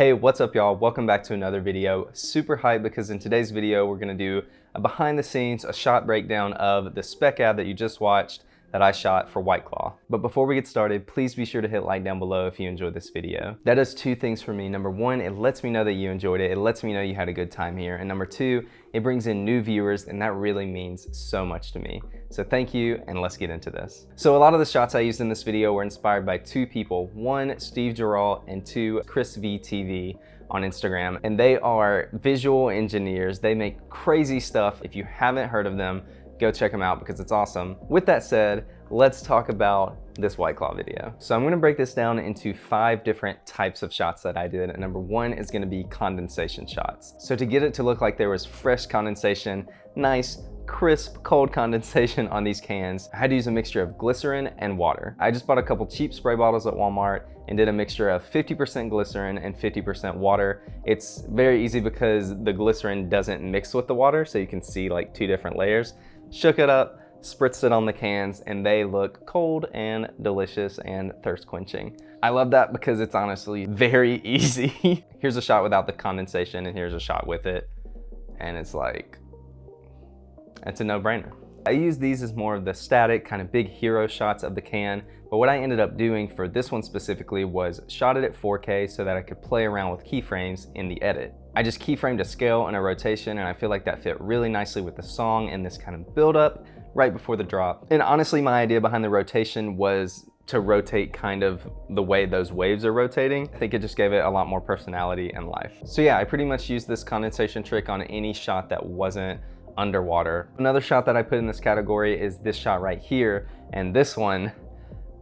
Hey, what's up y'all? Welcome back to another video. Super hyped because in today's video, we're gonna do a behind the scenes, a shot breakdown of the spec ad that you just watched that I shot for White Claw. But before we get started, please be sure to hit like down below if you enjoyed this video. That does two things for me. Number one, it lets me know that you enjoyed it. It lets me know you had a good time here. And number two, it brings in new viewers, and that really means so much to me. So thank you, and let's get into this. So a lot of the shots I used in this video were inspired by two people. One, Steve Geralt, and two, Chris VTV on Instagram. And they are visual engineers. They make crazy stuff. If you haven't heard of them, go check them out because it's awesome. With that said, let's talk about this White Claw video. So I'm gonna break this down into 5 different types of shots that I did. And number one is gonna be condensation shots. So to get it to look like there was fresh condensation, nice, crisp, cold condensation on these cans, I had to use a mixture of glycerin and water. I just bought a couple cheap spray bottles at Walmart and did a mixture of 50% glycerin and 50% water. It's very easy because the glycerin doesn't mix with the water, so you can see like 2 different layers. Shook it up, spritzed it on the cans, and they look cold and delicious and thirst quenching. I love that because it's honestly very easy. Here's a shot without the condensation and here's a shot with it. And it's like, it's a no-brainer. I use these as more of the static kind of big hero shots of the can, but what I ended up doing for this one specifically was shot it at 4K so that I could play around with keyframes in the edit. I just keyframed a scale and a rotation, and I feel like that fit really nicely with the song and this kind of build up right before the drop. And honestly, my idea behind the rotation was to rotate kind of the way those waves are rotating. I think it just gave it a lot more personality and life. So yeah, I pretty much used this condensation trick on any shot that wasn't underwater. Another shot that I put in this category is this shot right here, and this one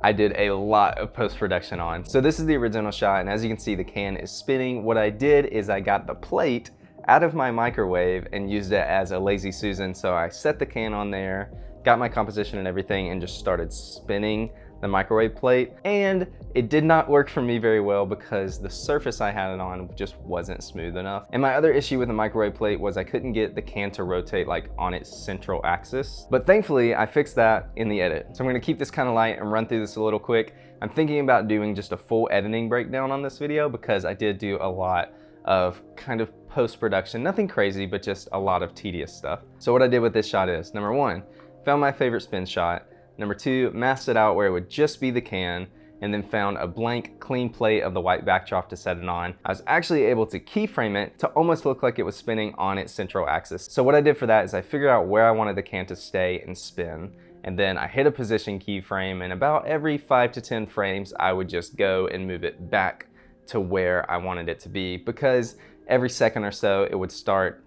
I did a lot of post-production on. So this is the original shot, and as you can see, the can is spinning. What I did is I got the plate out of my microwave and used it as a lazy Susan. So I set the can on there, got my composition and everything, and just started spinning the microwave plate. And it did not work for me very well because the surface I had it on just wasn't smooth enough. And my other issue with the microwave plate was I couldn't get the can to rotate like on its central axis. But thankfully I fixed that in the edit. So I'm gonna keep this kind of light and run through this a little quick. I'm thinking about doing just a full editing breakdown on this video because I did do a lot of kind of post-production, nothing crazy, but just a lot of tedious stuff. So what I did with this shot is, number one, found my favorite spin shot. Number two, masked it out where it would just be the can, and then found a blank, clean plate of the white backdrop to set it on. I was actually able to keyframe it to almost look like it was spinning on its central axis. So what I did for that is I figured out where I wanted the can to stay and spin, and then I hit a position keyframe, and about every 5 to 10 frames, I would just go and move it back to where I wanted it to be, because every second or so, it would start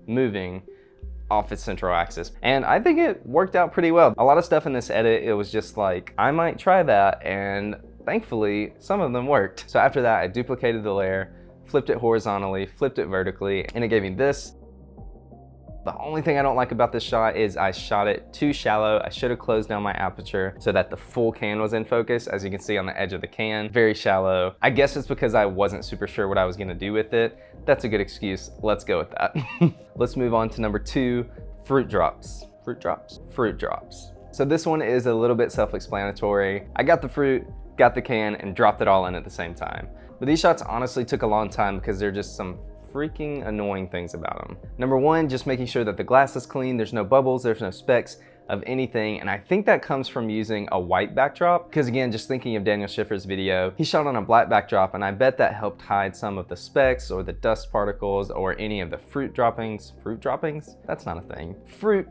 moving off its central axis. And I think it worked out pretty well. A lot of stuff in this edit, it was just like, I might try that, and thankfully, some of them worked. So after that, I duplicated the layer, flipped it horizontally, flipped it vertically, and it gave me this. The only thing I don't like about this shot is I shot it too shallow. I should have closed down my aperture so that the full can was in focus. As you can see on the edge of the can, very shallow. I guess it's because I wasn't super sure what I was gonna do with it. That's a good excuse. Let's go with that. Let's move on to number 2, fruit drops. Fruit drops? Fruit drops. So this one is a little bit self-explanatory. I got the fruit, got the can, and dropped it all in at the same time. But these shots honestly took a long time because they're just some freaking annoying things about them. Number one, just making sure that the glass is clean, there's no bubbles, there's no specks of anything, and I think that comes from using a white backdrop, because again, just thinking of Daniel Schiffer's video, he shot on a black backdrop, and I bet that helped hide some of the specks or the dust particles or any of the fruit droppings. Fruit droppings? That's not a thing. Fruit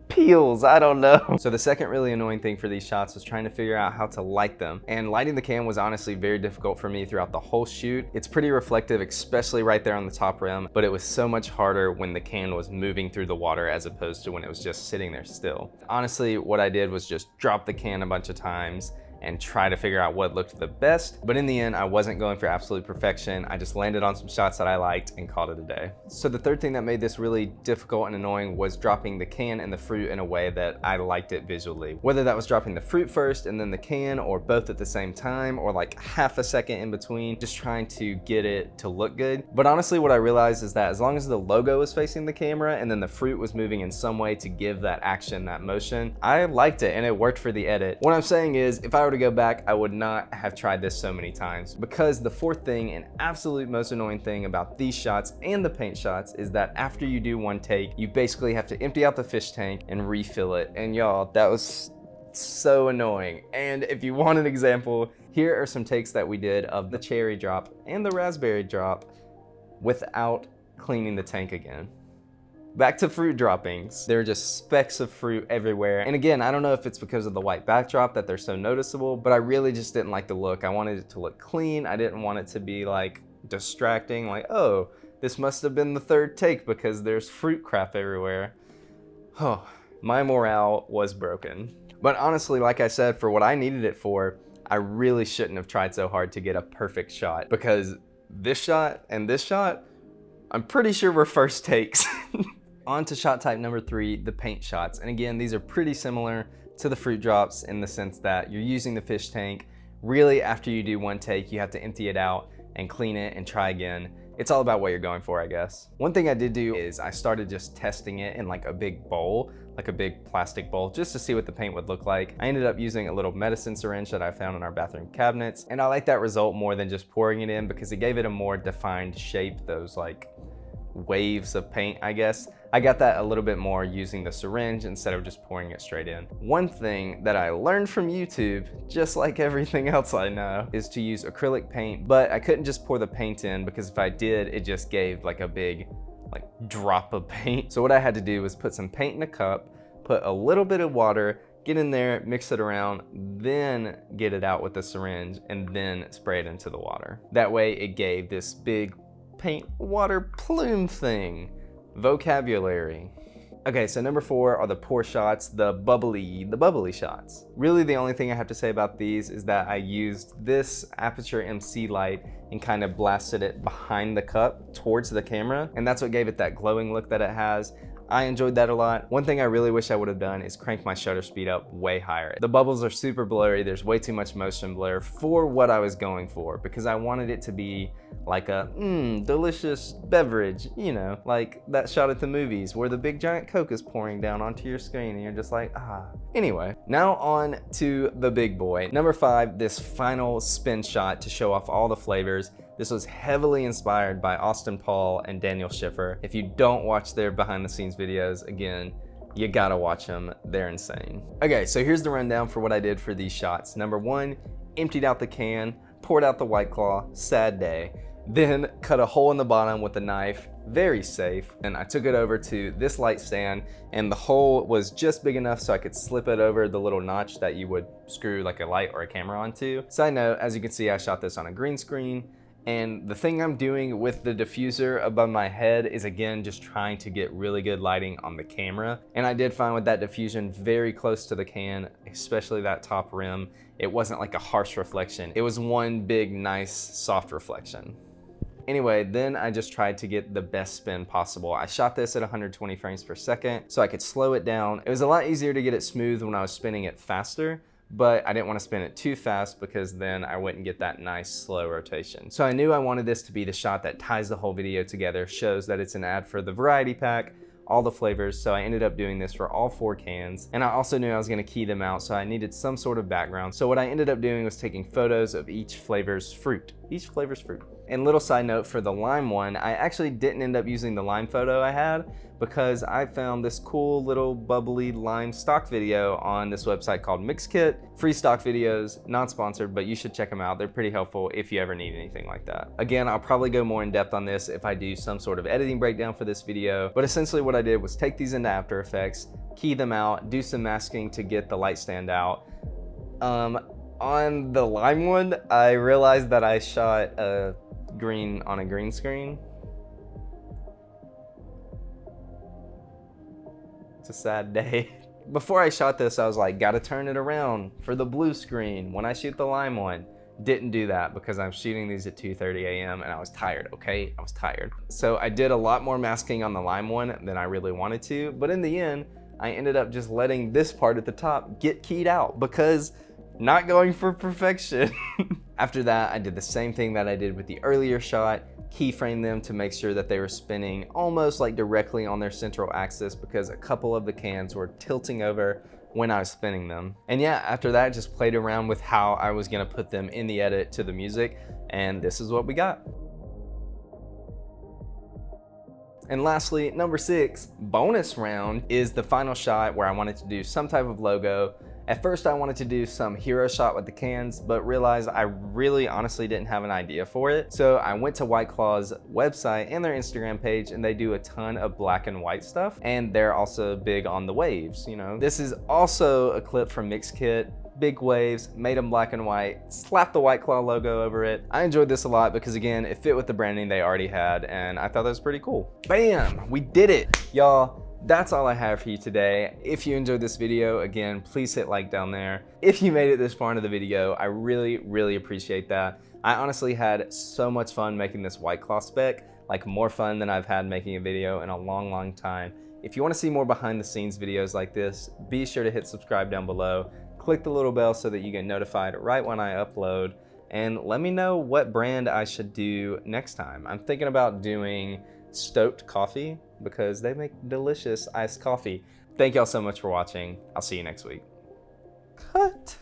peels, I don't know. So the second really annoying thing for these shots was trying to figure out how to light them. And lighting the can was honestly very difficult for me throughout the whole shoot. It's pretty reflective, especially right there on the top rim, but it was so much harder when the can was moving through the water as opposed to when it was just sitting there still. Honestly, what I did was just drop the can a bunch of times and try to figure out what looked the best. But in the end, I wasn't going for absolute perfection. I just landed on some shots that I liked and called it a day. So the third thing that made this really difficult and annoying was dropping the can and the fruit in a way that I liked it visually. Whether that was dropping the fruit first and then the can, or both at the same time, or like half a second in between, just trying to get it to look good. But honestly, what I realized is that as long as the logo was facing the camera and then the fruit was moving in some way to give that action, that motion, I liked it and it worked for the edit. What I'm saying is, if I were were to go back, I would not have tried this so many times, because the fourth thing and absolute most annoying thing about these shots and the paint shots is that after you do one take, you basically have to empty out the fish tank and refill it. And y'all, that was so annoying. And if you want an example, here are some takes that we did of the cherry drop and the raspberry drop without cleaning the tank again. Back to fruit droppings. There are just specks of fruit everywhere. And again, I don't know if it's because of the white backdrop that they're so noticeable, but I really just didn't like the look. I wanted it to look clean. I didn't want it to be like distracting, like, oh, this must have been the third take because there's fruit crap everywhere. Oh, my morale was broken. But honestly, like I said, for what I needed it for, I really shouldn't have tried so hard to get a perfect shot, because this shot and this shot, I'm pretty sure were first takes. On to shot type number 3, the paint shots. And again, these are pretty similar to the fruit drops in the sense that you're using the fish tank. Really, after you do one take, you have to empty it out and clean it and try again. It's all about what you're going for, I guess. One thing I did do is I started just testing it in like a big bowl, like a big plastic bowl, just to see what the paint would look like. I ended up using a little medicine syringe that I found in our bathroom cabinets, and I like that result more than just pouring it in because it gave it a more defined shape, those like waves of paint, I guess. I got that a little bit more using the syringe instead of just pouring it straight in. One thing that I learned from YouTube, just like everything else I know, is to use acrylic paint, but I couldn't just pour the paint in because if I did, it just gave like a big like drop of paint. So what I had to do was put some paint in a cup, put a little bit of water, get in there, mix it around, then get it out with the syringe and then spray it into the water. That way it gave this big paint water plume thing. Vocabulary. Okay, so number 4 are the pour shots, the bubbly shots. Really the only thing I have to say about these is that I used this Aperture MC light and kind of blasted it behind the cup towards the camera, and that's what gave it that glowing look that it has. I enjoyed that a lot. One thing I really wish I would have done is crank my shutter speed up way higher. The bubbles are super blurry, there's way too much motion blur for what I was going for, because I wanted it to be like a delicious beverage, you know, like that shot at the movies where the big giant Coke is pouring down onto your screen and you're just like, ah. Anyway, now on to the big boy. Number 5, this final spin shot to show off all the flavors. This was heavily inspired by Austin Paul and Daniel Schiffer. If you don't watch their behind the scenes videos, again, you gotta watch them, they're insane. Okay, so here's the rundown for what I did for these shots. Number 1, emptied out the can, poured out the White Claw, sad day. Then cut a hole in the bottom with a knife, very safe. And I took it over to this light stand, and the hole was just big enough so I could slip it over the little notch that you would screw like a light or a camera onto. Side note, as you can see, I shot this on a green screen. And the thing I'm doing with the diffuser above my head is again just trying to get really good lighting on the camera. And I did find with that diffusion very close to the can, especially that top rim, it wasn't like a harsh reflection. It was one big, nice, soft reflection. Anyway, then I just tried to get the best spin possible. I shot this at 120 frames per second so I could slow it down. It was a lot easier to get it smooth when I was spinning it faster, but I didn't want to spin it too fast because then I wouldn't get that nice slow rotation. So I knew I wanted this to be the shot that ties the whole video together, shows that it's an ad for the variety pack, all the flavors, so I ended up doing this for all 4 cans. And I also knew I was gonna key them out, so I needed some sort of background. So what I ended up doing was taking photos of each flavor's fruit. And little side note for the lime one, I actually didn't end up using the lime photo I had because I found this cool little bubbly lime stock video on this website called Mixkit. Free stock videos, not sponsored, but you should check them out. They're pretty helpful if you ever need anything like that. Again, I'll probably go more in depth on this if I do some sort of editing breakdown for this video, but essentially what I did was take these into After Effects, key them out, do some masking to get the light stand out. On the lime one, I realized that I shot a green on a green screen. It's a sad day. Before I shot this, I was like, gotta turn it around for the blue screen when I shoot the lime one. Didn't do that because I'm shooting these at 2:30 a.m. and I was tired, okay? I was tired. So I did a lot more masking on the lime one than I really wanted to, but in the end, I ended up just letting this part at the top get keyed out because not going for perfection. After that, I did the same thing that I did with the earlier shot, keyframe them to make sure that they were spinning almost like directly on their central axis, because a couple of the cans were tilting over when I was spinning them. And yeah, after that, just played around with how I was gonna put them in the edit to the music, and this is what we got. And lastly, number 6, bonus round, is the final shot where I wanted to do some type of logo. At first I wanted to do some hero shot with the cans, but realized I really honestly didn't have an idea for it. So I went to White Claw's website and their Instagram page, and they do a ton of black and white stuff. And they're also big on the waves, you know. This is also a clip from Mixkit. Big waves, made them black and white, slapped the White Claw logo over it. I enjoyed this a lot because again, it fit with the branding they already had, and I thought that was pretty cool. Bam, we did it. Y'all, that's all I have for you today. If you enjoyed this video, again, please hit like down there. If you made it this far into the video, I really appreciate that. I honestly had so much fun making this White Claw spec, like more fun than I've had making a video in a long time. If you want to see more behind the scenes videos like this, be sure to hit subscribe down below. Click the little bell so that you get notified right when I upload, and let me know what brand I should do next time. I'm thinking about doing Stoked Coffee because they make delicious iced coffee. Thank y'all so much for watching. I'll see you next week. Cut.